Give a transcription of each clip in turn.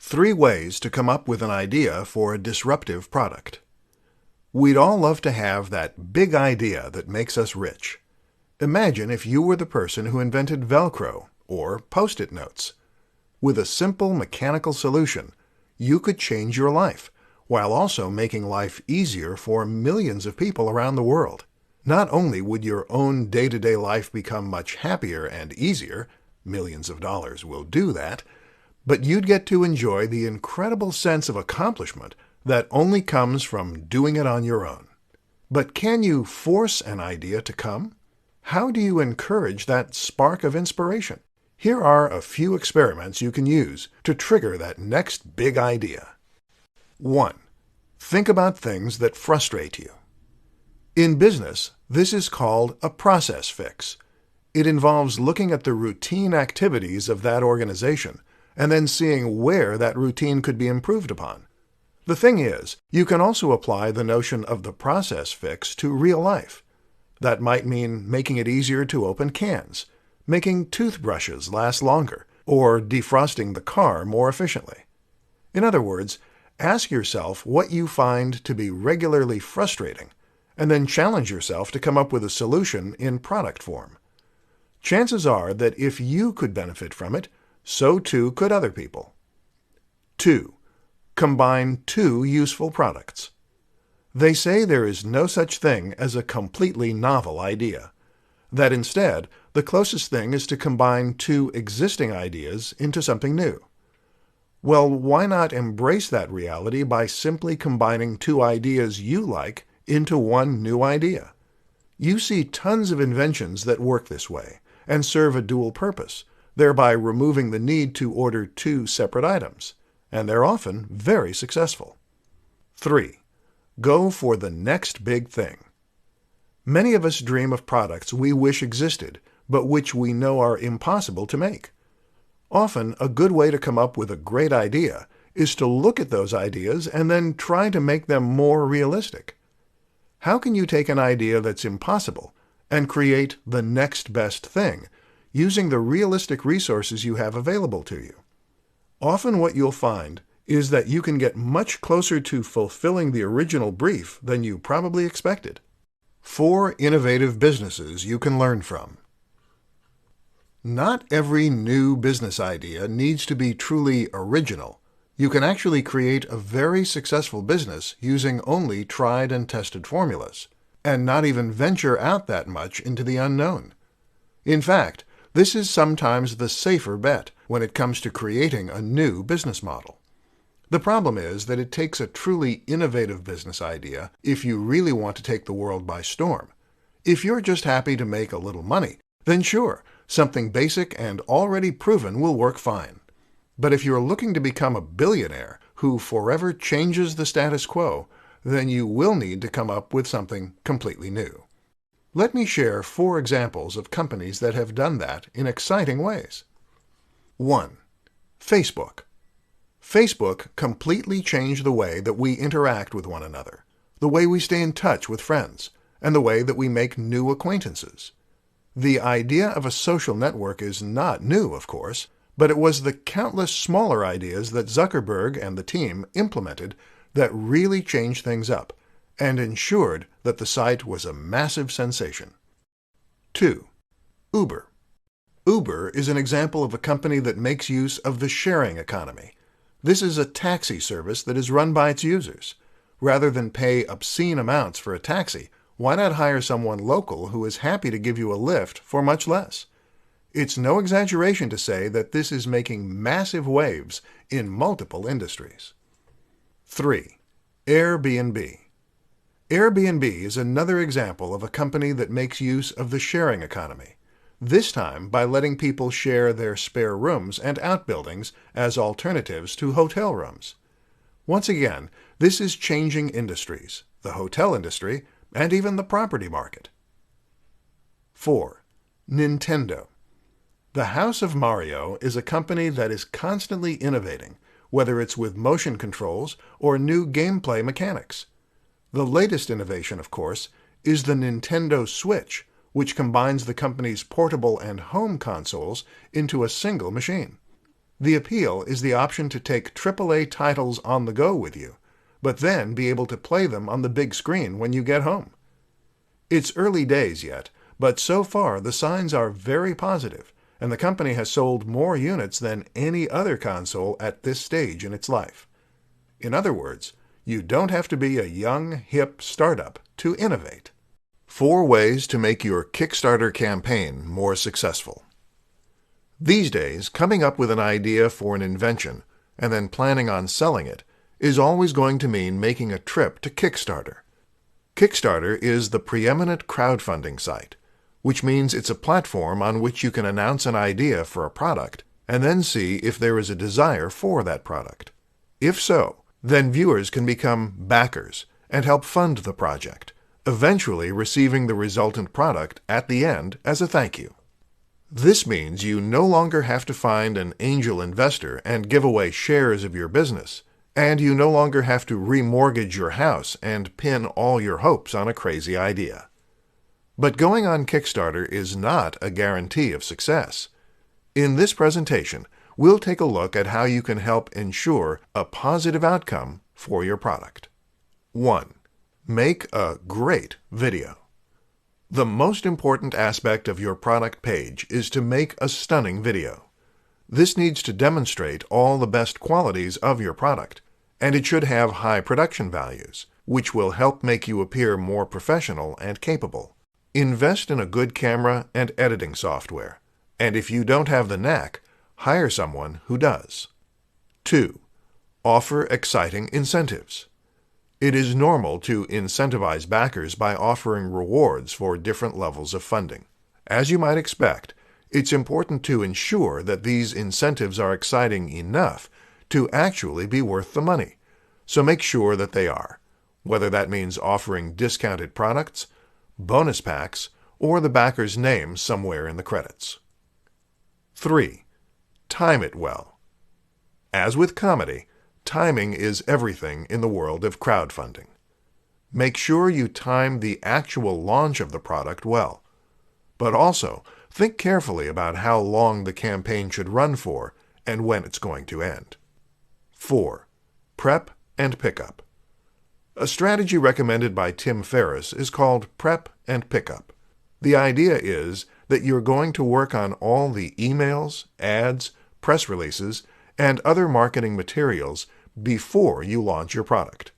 3 ways to come up with an idea for a disruptive product. We'd all love to have that big idea that makes us rich. Imagine if you were the person who invented Velcro or Post-it notes. With a simple mechanical solution, you could change your life, while also making life easier for millions of people around the world. Not only would your own day-to-day life become much happier and easier, millions of dollars will do that, but you'd get to enjoy the incredible sense of accomplishment that only comes from doing it on your own. But can you force an idea to come? How do you encourage that spark of inspiration? Here are a few experiments you can use to trigger that next big idea. 1. Think about things that frustrate you. In business, this is called a process fix. It involves looking at the routine activities of that organization and then seeing where that routine could be improved upon. The thing is, you can also apply the notion of the process fix to real life. That might mean making it easier to open cans, making toothbrushes last longer, or defrosting the car more efficiently. In other words, ask yourself what you find to be regularly frustrating, and then challenge yourself to come up with a solution in product form. Chances are that if you could benefit from it, so too could other people. 2. Combine 2 useful products. They say there is no such thing as a completely novel idea. That instead, the closest thing is to combine 2 existing ideas into something new. Well, why not embrace that reality by simply combining 2 ideas you like into one new idea? You see tons of inventions that work this way and serve a dual purpose, thereby removing the need to order 2 separate items, and they're often very successful. 3. Go for the next big thing. Many of us dream of products we wish existed, but which we know are impossible to make. Often, a good way to come up with a great idea is to look at those ideas and then try to make them more realistic. How can you take an idea that's impossible and create the next best thing using the realistic resources you have available to you? Often what you'll find is that you can get much closer to fulfilling the original brief than you probably expected. 4 innovative businesses you can learn from. Not every new business idea needs to be truly original. You can actually create a very successful business using only tried and tested formulas, and not even venture out that much into the unknown. In fact, this is sometimes the safer bet when it comes to creating a new business model. The problem is that it takes a truly innovative business idea if you really want to take the world by storm. If you're just happy to make a little money, then sure, something basic and already proven will work fine. But if you're looking to become a billionaire who forever changes the status quo, then you will need to come up with something completely new. Let me share 4 examples of companies that have done that in exciting ways. 1. Facebook. Facebook completely changed the way that we interact with one another, the way we stay in touch with friends, and the way that we make new acquaintances. The idea of a social network is not new, of course, but it was the countless smaller ideas that Zuckerberg and the team implemented that really changed things up and ensured that the site was a massive sensation. 2. Uber. Uber is an example of a company that makes use of the sharing economy. This is a taxi service that is run by its users. Rather than pay obscene amounts for a taxi, why not hire someone local who is happy to give you a lift for much less? It's no exaggeration to say that this is making massive waves in multiple industries. 3. Airbnb. Airbnb is another example of a company that makes use of the sharing economy, this time by letting people share their spare rooms and outbuildings as alternatives to hotel rooms. Once again, this is changing industries, the hotel industry, and even the property market. 4. Nintendo. The House of Mario is a company that is constantly innovating, whether it's with motion controls or new gameplay mechanics. The latest innovation, of course, is the Nintendo Switch, which combines the company's portable and home consoles into a single machine. The appeal is the option to take AAA titles on the go with you, but then be able to play them on the big screen when you get home. It's early days yet, but so far the signs are very positive, and the company has sold more units than any other console at this stage in its life. In other words, you don't have to be a young, hip startup to innovate. 4 ways to make your Kickstarter campaign more successful. These days, coming up with an idea for an invention and then planning on selling it is always going to mean making a trip to Kickstarter. Kickstarter is the preeminent crowdfunding site, which means it's a platform on which you can announce an idea for a product and then see if there is a desire for that product. If so, then viewers can become backers and help fund the project, eventually receiving the resultant product at the end as a thank you. This means you no longer have to find an angel investor and give away shares of your business, and you no longer have to remortgage your house and pin all your hopes on a crazy idea. But going on Kickstarter is not a guarantee of success. In this presentation, we'll take a look at how you can help ensure a positive outcome for your product. 1. Make a great video. The most important aspect of your product page is to make a stunning video. This needs to demonstrate all the best qualities of your product, and it should have high production values, which will help make you appear more professional and capable. Invest in a good camera and editing software, and if you don't have the knack, hire someone who does. 2. Offer exciting incentives. It is normal to incentivize backers by offering rewards for different levels of funding. As you might expect, it's important to ensure that these incentives are exciting enough to actually be worth the money, so make sure that they are, whether that means offering discounted products, bonus packs, or the backer's name somewhere in the credits. 3. Time it well. As with comedy, timing is everything in the world of crowdfunding. Make sure you time the actual launch of the product well, but also think carefully about how long the campaign should run for and when it's going to end. 4. Prep and pickup. A strategy recommended by Tim Ferriss is called prep and pickup. The idea is that you're going to work on all the emails, ads, press releases, and other marketing materials before you launch your product.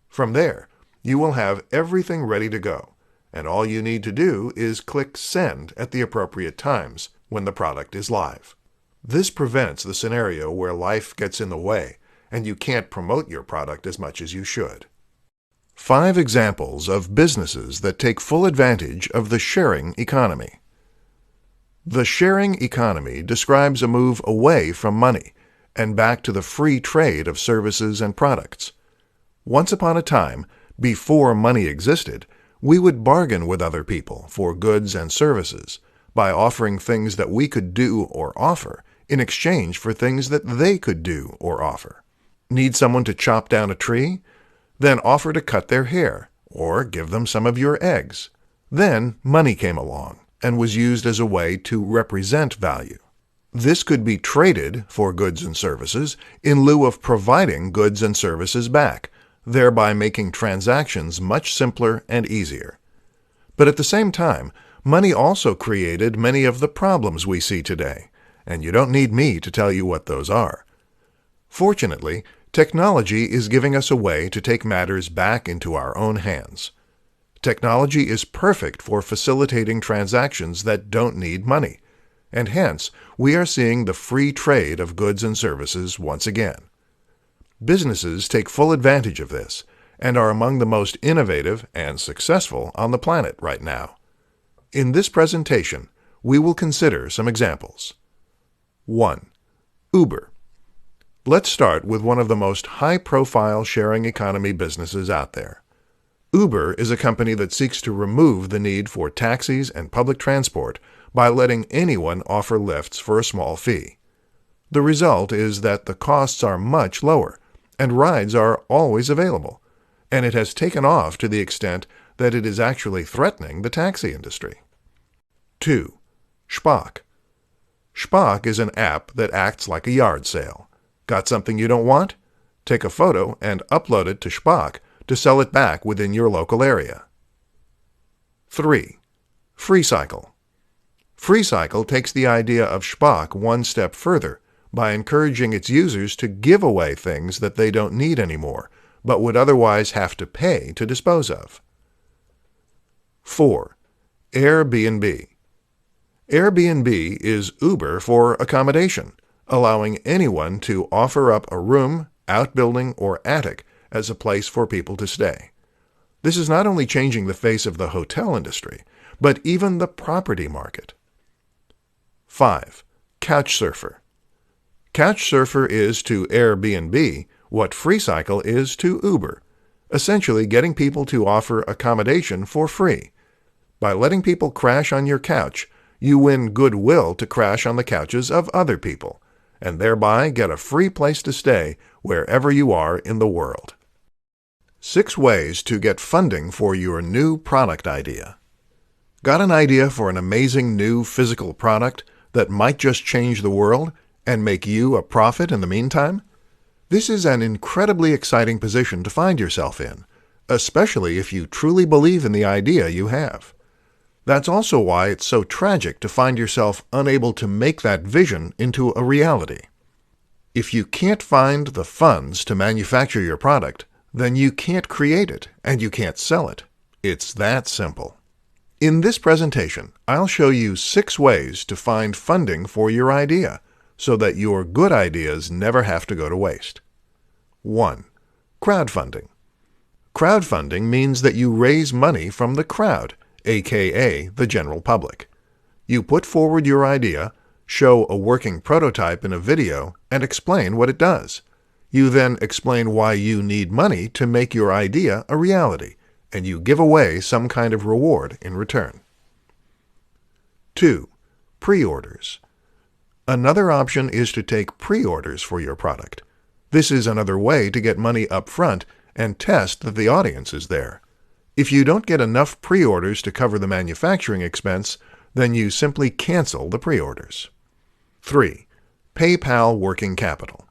From there, you will have everything ready to go, and all you need to do is click Send at the appropriate times when the product is live. This prevents the scenario where life gets in the way and you can't promote your product as much as you should. 5 examples of businesses that take full advantage of the sharing economy. The sharing economy describes a move away from money and back to the free trade of services and products. Once upon a time, before money existed, we would bargain with other people for goods and services by offering things that we could do or offer in exchange for things that they could do or offer. Need someone to chop down a tree? Then offer to cut their hair or give them some of your eggs. Then money came along and was used as a way to represent value. This could be traded for goods and services in lieu of providing goods and services back, thereby making transactions much simpler and easier. But at the same time, money also created many of the problems we see today, and you don't need me to tell you what those are. Fortunately, technology is giving us a way to take matters back into our own hands. Technology is perfect for facilitating transactions that don't need money, and hence we are seeing the free trade of goods and services once again. Businesses take full advantage of this and are among the most innovative and successful on the planet right now. In this presentation, we will consider some examples. 1. Uber. Let's start with one of the most high-profile sharing economy businesses out there. Uber is a company that seeks to remove the need for taxis and public transport by letting anyone offer lifts for a small fee. The result is that the costs are much lower, and rides are always available, and it has taken off to the extent that it is actually threatening the taxi industry. 2. Spock. Shpock is an app that acts like a yard sale. Got something you don't want? Take a photo and upload it to Shpock to sell it back within your local area. 3. FreeCycle. FreeCycle takes the idea of Shpock one step further by encouraging its users to give away things that they don't need anymore, but would otherwise have to pay to dispose of. 4. Airbnb. Airbnb is Uber for accommodation, allowing anyone to offer up a room, outbuilding, or attic as a place for people to stay. This is not only changing the face of the hotel industry, but even the property market. 5. Couchsurfer. Couchsurfer is to Airbnb what FreeCycle is to Uber, essentially getting people to offer accommodation for free. By letting people crash on your couch, you win goodwill to crash on the couches of other people, and thereby get a free place to stay wherever you are in the world. 6 ways to get funding for your new product idea. Got an idea for an amazing new physical product that might just change the world and make you a profit in the meantime? This is an incredibly exciting position to find yourself in, especially if you truly believe in the idea you have. That's also why it's so tragic to find yourself unable to make that vision into a reality. If you can't find the funds to manufacture your product, then you can't create it and you can't sell it. It's that simple. In this presentation, I'll show you 6 ways to find funding for your idea so that your good ideas never have to go to waste. 1. Crowdfunding. Crowdfunding means that you raise money from the crowd, aka the general public. You put forward your idea, show a working prototype in a video, and explain what it does. You then explain why you need money to make your idea a reality, and you give away some kind of reward in return. 2. Pre-orders. Another option is to take pre-orders for your product. This is another way to get money up front and test that the audience is there. If you don't get enough pre-orders to cover the manufacturing expense, then you simply cancel the pre-orders. 3. PayPal Working Capital.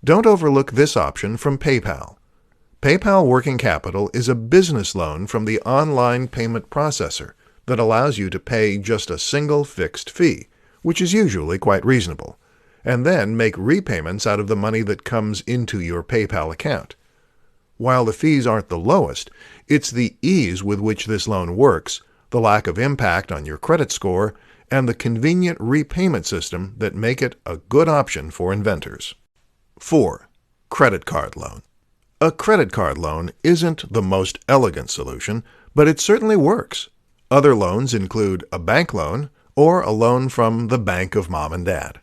Don't overlook this option from PayPal. PayPal Working Capital is a business loan from the online payment processor that allows you to pay just a single fixed fee, which is usually quite reasonable, and then make repayments out of the money that comes into your PayPal account. While the fees aren't the lowest, it's the ease with which this loan works, the lack of impact on your credit score, and the convenient repayment system that make it a good option for inventors. 4. Credit card loan. A credit card loan isn't the most elegant solution, but it certainly works. Other loans include a bank loan or a loan from the bank of mom and dad.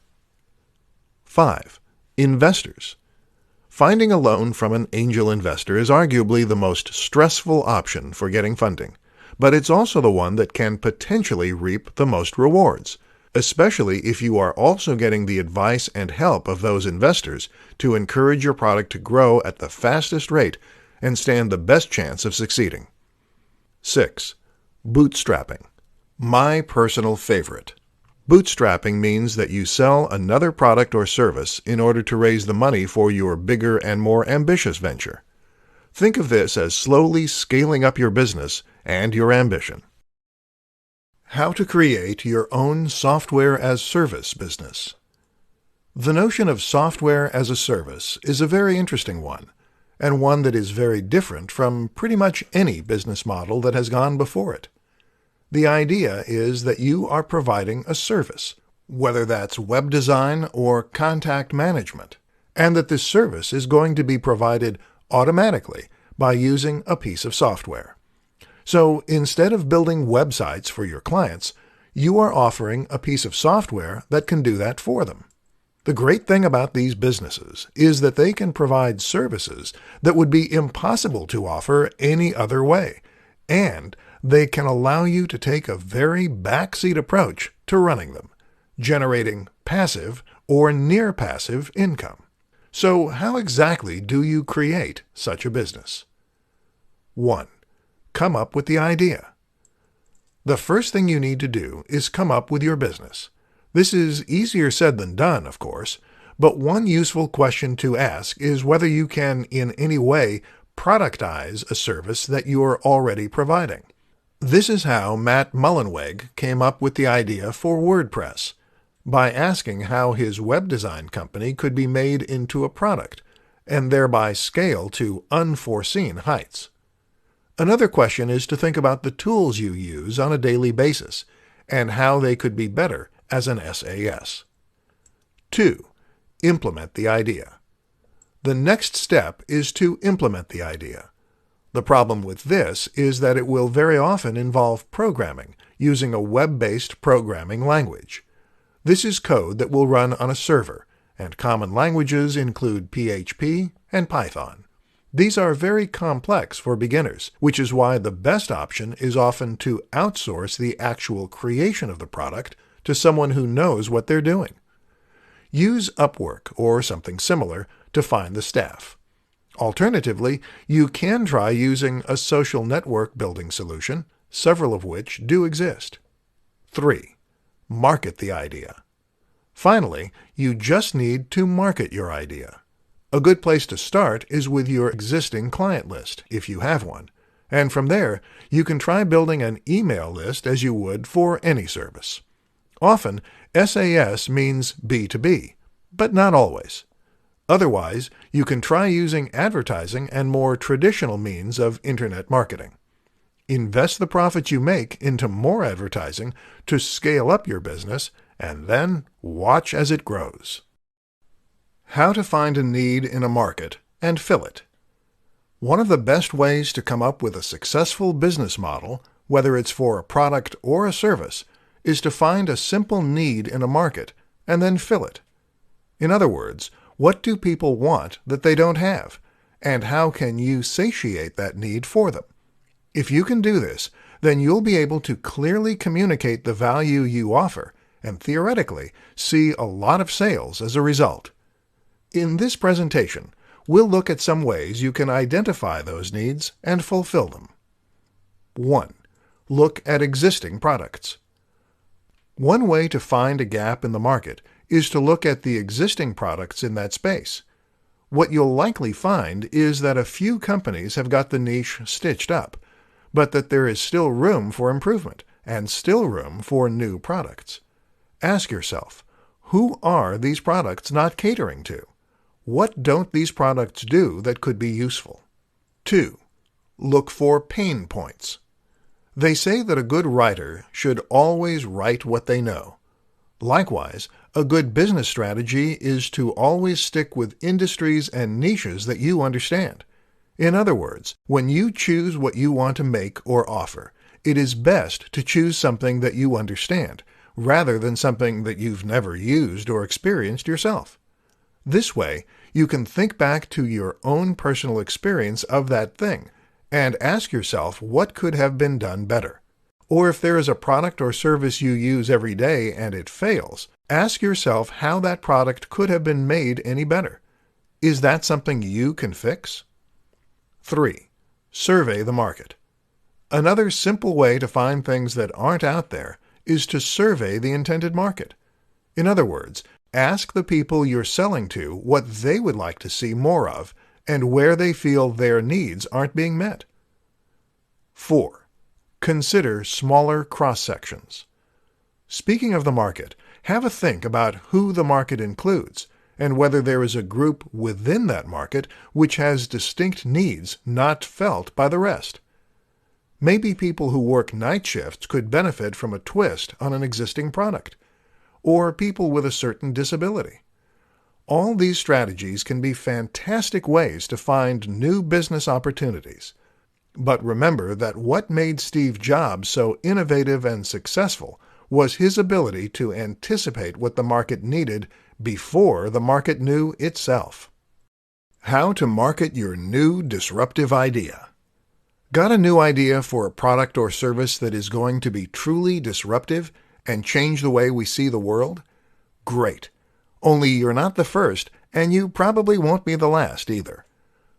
5. Investors. Finding a loan from an angel investor is arguably the most stressful option for getting funding, but it's also the one that can potentially reap the most rewards, especially if you are also getting the advice and help of those investors to encourage your product to grow at the fastest rate and stand the best chance of succeeding. 6. Bootstrapping. My personal favorite. Bootstrapping means that you sell another product or service in order to raise the money for your bigger and more ambitious venture. Think of this as slowly scaling up your business and your ambition. How to create your own software-as-service business. The notion of software as a service is a very interesting one, and one that is very different from pretty much any business model that has gone before it. The idea is that you are providing a service, whether that's web design or contact management, and that this service is going to be provided automatically by using a piece of software. So instead of building websites for your clients, you are offering a piece of software that can do that for them. The great thing about these businesses is that they can provide services that would be impossible to offer any other way, and they can allow you to take a very backseat approach to running them, generating passive or near-passive income. So how exactly do you create such a business? 1. Come up with the idea. The first thing you need to do is come up with your business. This is easier said than done, of course, but one useful question to ask is whether you can in any way productize a service that you are already providing. This is how Matt Mullenweg came up with the idea for WordPress, by asking how his web design company could be made into a product, and thereby scale to unforeseen heights. Another question is to think about the tools you use on a daily basis, and how they could be better as an SAS. 2. Implement the idea. The next step is to implement the idea. The problem with this is that it will very often involve programming using a web-based programming language. This is code that will run on a server, and common languages include PHP and Python. These are very complex for beginners, which is why the best option is often to outsource the actual creation of the product to someone who knows what they're doing. Use Upwork or something similar to find the staff. Alternatively, you can try using a social network building solution, several of which do exist. 3. Market the idea. Finally, you just need to market your idea. A good place to start is with your existing client list, if you have one, and from there, you can try building an email list as you would for any service. Often, SAS means B2B, but not always. Otherwise, you can try using advertising and more traditional means of internet marketing. Invest the profits you make into more advertising to scale up your business, and then watch as it grows. How to find a need in a market and fill it. One of the best ways to come up with a successful business model, whether it's for a product or a service, is to find a simple need in a market and then fill it. In other words, what do people want that they don't have, and how can you satiate that need for them? If you can do this, then you'll be able to clearly communicate the value you offer and theoretically see a lot of sales as a result. In this presentation, we'll look at some ways you can identify those needs and fulfill them. 1. Look at existing products. One way to find a gap in the market is to look at the existing products in that space. What you'll likely find is that a few companies have got the niche stitched up, but that there is still room for improvement and still room for new products. Ask yourself, who are these products not catering to? What don't these products do that could be useful? 2. Look for pain points. They say that a good writer should always write what they know. Likewise, a good business strategy is to always stick with industries and niches that you understand. In other words, when you choose what you want to make or offer, it is best to choose something that you understand, rather than something that you've never used or experienced yourself. This way, you can think back to your own personal experience of that thing and ask yourself what could have been done better. Or if there is a product or service you use every day and it fails, ask yourself how that product could have been made any better. Is that something you can fix? 3. Survey the market. Another simple way to find things that aren't out there is to survey the intended market. In other words, ask the people you're selling to what they would like to see more of and where they feel their needs aren't being met. 4. Consider smaller cross-sections. Speaking of the market, have a think about who the market includes and whether there is a group within that market which has distinct needs not felt by the rest. Maybe people who work night shifts could benefit from a twist on an existing product, or people with a certain disability. All these strategies can be fantastic ways to find new business opportunities. But remember that what made Steve Jobs so innovative and successful was his ability to anticipate what the market needed before the market knew itself. How to market your new disruptive idea. Got a new idea for a product or service that is going to be truly disruptive and change the way we see the world? Great. Only you're not the first, and you probably won't be the last either.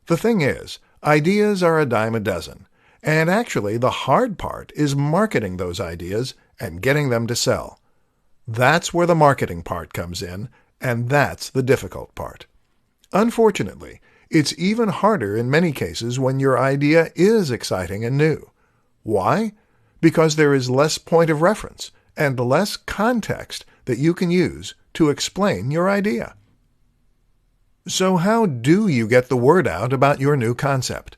The thing is, ideas are a dime a dozen, and actually the hard part is marketing those ideas and getting them to sell. That's where the marketing part comes in, and that's the difficult part. Unfortunately, it's even harder in many cases when your idea is exciting and new. Why? Because there is less point of reference and less context that you can use to explain your idea. So how do you get the word out about your new concept?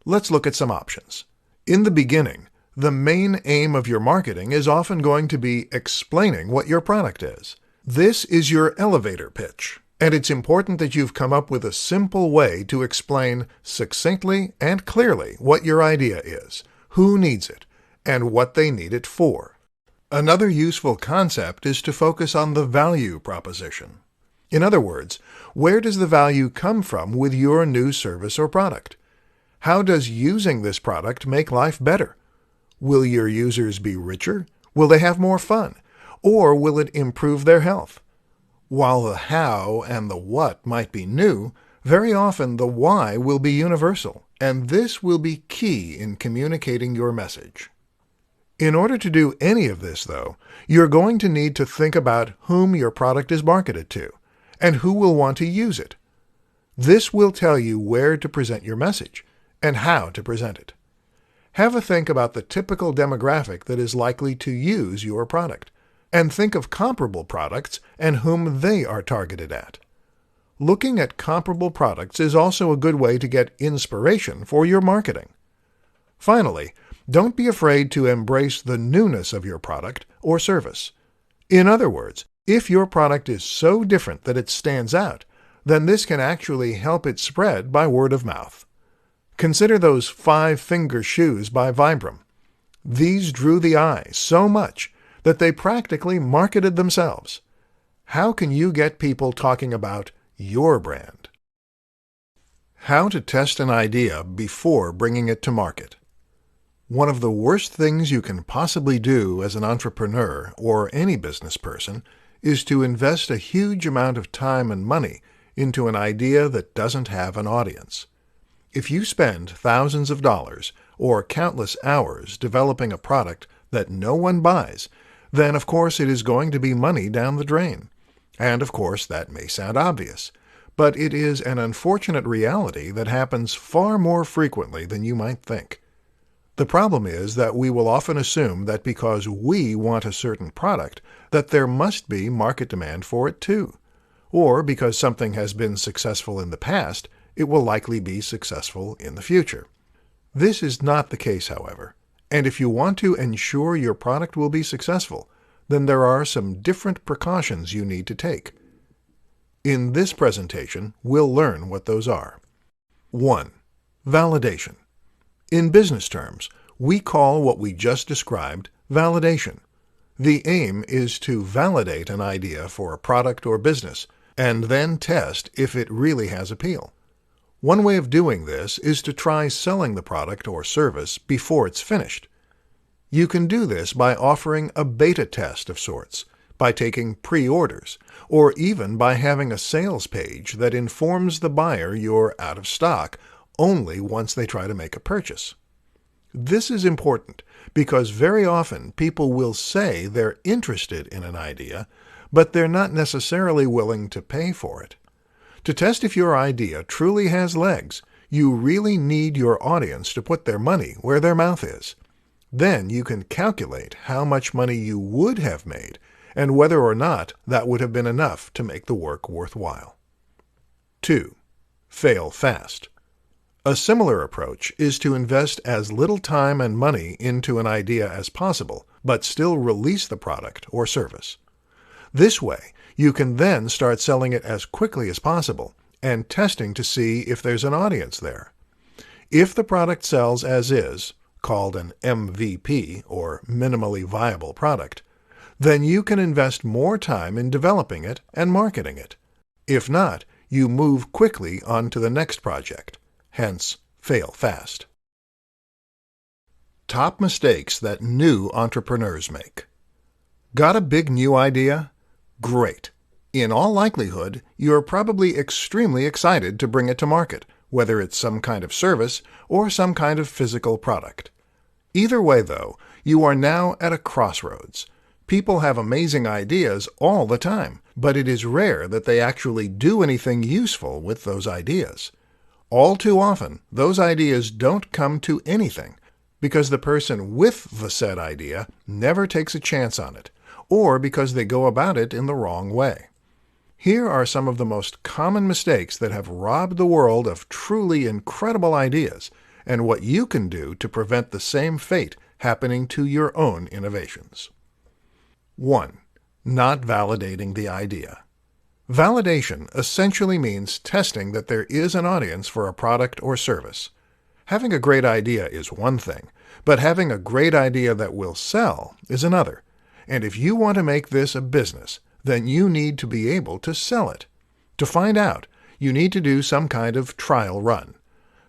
Let's look at some options. In the beginning, the main aim of your marketing is often going to be explaining what your product is. This is your elevator pitch, and it's important that you've come up with a simple way to explain succinctly and clearly what your idea is, who needs it, and what they need it for. Another useful concept is to focus on the value proposition. In other words, where does the value come from with your new service or product? How does using this product make life better? Will your users be richer? Will they have more fun? Or will it improve their health? While the how and the what might be new, very often the why will be universal, and this will be key in communicating your message. In order to do any of this, though, you're going to need to think about whom your product is marketed to, and who will want to use it. This will tell you where to present your message, and how to present it. Have a think about the typical demographic that is likely to use your product, and think of comparable products and whom they are targeted at. Looking at comparable products is also a good way to get inspiration for your marketing. Finally, don't be afraid to embrace the newness of your product or service. In other words, if your product is so different that it stands out, then this can actually help it spread by word of mouth. Consider those 5-finger shoes by Vibram. These drew the eye so much that they practically marketed themselves. How can you get people talking about your brand? How to test an idea before bringing it to market. One of the worst things you can possibly do as an entrepreneur or any business person is to invest a huge amount of time and money into an idea that doesn't have an audience. If you spend thousands of dollars or countless hours developing a product that no one buys, then of course it is going to be money down the drain. And of course that may sound obvious, but it is an unfortunate reality that happens far more frequently than you might think. The problem is that we will often assume that because we want a certain product, that there must be market demand for it too. Or because something has been successful in the past, it will likely be successful in the future. This is not the case, however, and if you want to ensure your product will be successful, then there are some different precautions you need to take. In this presentation, we'll learn what those are. 1. Validation. In business terms, we call what we just described validation. The aim is to validate an idea for a product or business, and then test if it really has appeal. One way of doing this is to try selling the product or service before it's finished. You can do this by offering a beta test of sorts, by taking pre-orders, or even by having a sales page that informs the buyer you're out of stock only once they try to make a purchase. This is important because very often people will say they're interested in an idea, but they're not necessarily willing to pay for it. To test if your idea truly has legs, you really need your audience to put their money where their mouth is. Then you can calculate how much money you would have made and whether or not that would have been enough to make the work worthwhile. 2. Fail fast. A similar approach is to invest as little time and money into an idea as possible, but still release the product or service. This way, you can then start selling it as quickly as possible and testing to see if there's an audience there. If the product sells as is, called an MVP or minimally viable product, then you can invest more time in developing it and marketing it. If not, you move quickly on to the next project. Hence, fail fast. Top mistakes that new entrepreneurs make. Got a big new idea? Great. In all likelihood, you're probably extremely excited to bring it to market, whether it's some kind of service or some kind of physical product. Either way, though, you are now at a crossroads. People have amazing ideas all the time, but it is rare that they actually do anything useful with those ideas. All too often, those ideas don't come to anything because the person with the said idea never takes a chance on it, or because they go about it in the wrong way. Here are some of the most common mistakes that have robbed the world of truly incredible ideas, and what you can do to prevent the same fate happening to your own innovations. 1. Not validating the idea. Validation essentially means testing that there is an audience for a product or service. Having a great idea is one thing, but having a great idea that will sell is another. And if you want to make this a business, then you need to be able to sell it. To find out, you need to do some kind of trial run.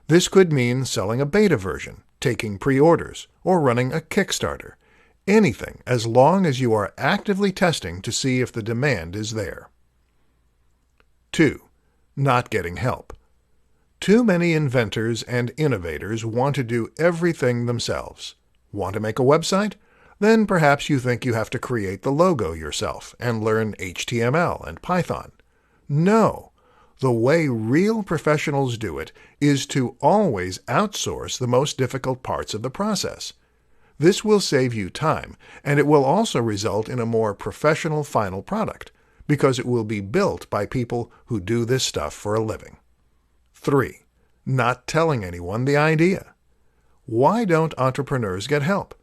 This could mean selling a beta version, taking pre-orders, or running a Kickstarter. Anything, as long as you are actively testing to see if the demand is there. 2. Not getting help. Too many inventors and innovators want to do everything themselves. Want to make a website? Then perhaps you think you have to create the logo yourself and learn HTML and Python. No. The way real professionals do it is to always outsource the most difficult parts of the process. This will save you time, and it will also result in a more professional final product, because it will be built by people who do this stuff for a living. 3. Not telling anyone the idea. Why don't entrepreneurs get help?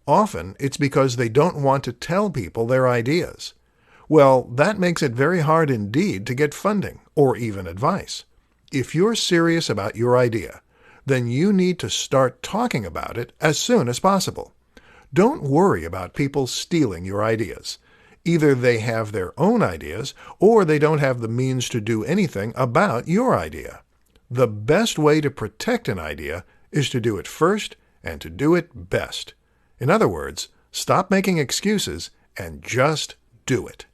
Often, it's because they don't want to tell people their ideas. Well, that makes it very hard indeed to get funding, or even advice. If you're serious about your idea, then you need to start talking about it as soon as possible. Don't worry about people stealing your ideas. Either they have their own ideas, or they don't have the means to do anything about your idea. The best way to protect an idea is to do it first and to do it best. In other words, stop making excuses and just do it.